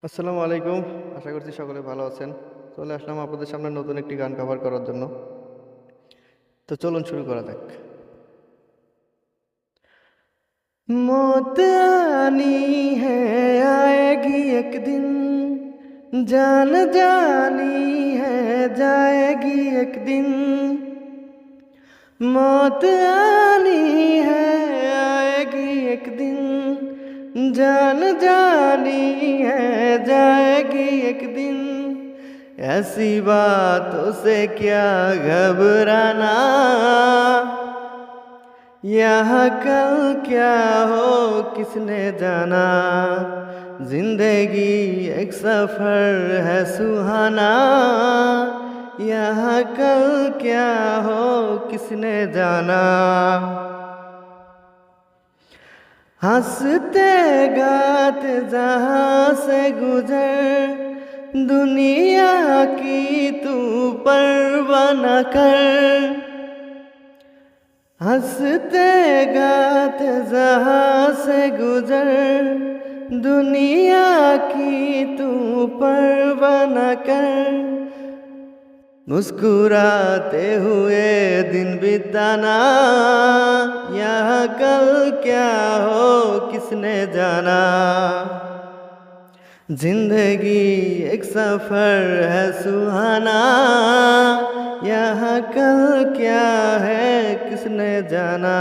আসসালামু আলাইকুম। আশা করছি সকলে ভালো আছেন। চলে আসলাম আপনাদের সামনে নতুন একটি গান কভার করার জন্য। তো চলুন শুরু করা যাক। मौत आनी है आएगी एक दिन, जान जानी है जाएगी एक दिन। मौत आनी है आएगी एक दिन, जान जानी है जाएगी एक दिन। ऐसी बातों से क्या घबराना, यहाँ कल क्या हो किसने जाना। जिंदगी एक सफर है सुहाना, यहाँ कल क्या हो किसने जाना। हंसते गाते जहाँ से गुजर, दुनिया की तू परवाह न कर। हंसते गाते जहाँ से गुजर, दुनिया की तू परवाह न कर। मुस्कुराते हुए दिन बिताना, यहाँ कल क्या हो किसने जाना। जिंदगी एक सफर है सुहाना, यहाँ कल क्या है किसने जाना।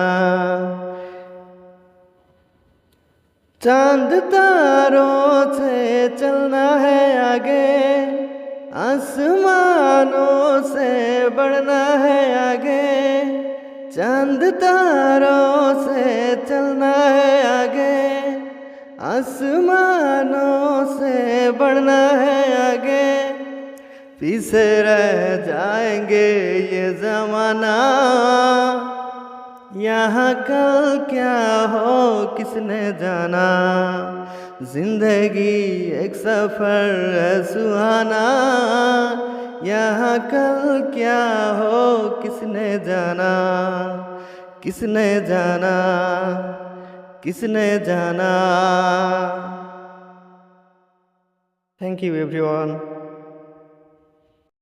चांद तारों से चलना है आगे, आसमानों से बढ़ना है आगे। चांद तारों से चलना है आगे, आसमानों से बढ़ना है आगे। पीछे रह जाएंगे ये ज़माना, यहाँ कल क्या हो किसने जाना। जिंदगी एक सफर है सुहाना, यहाँ कल क्या हो किसने जाना। किसने जाना, किसने जाना। Thank you everyone.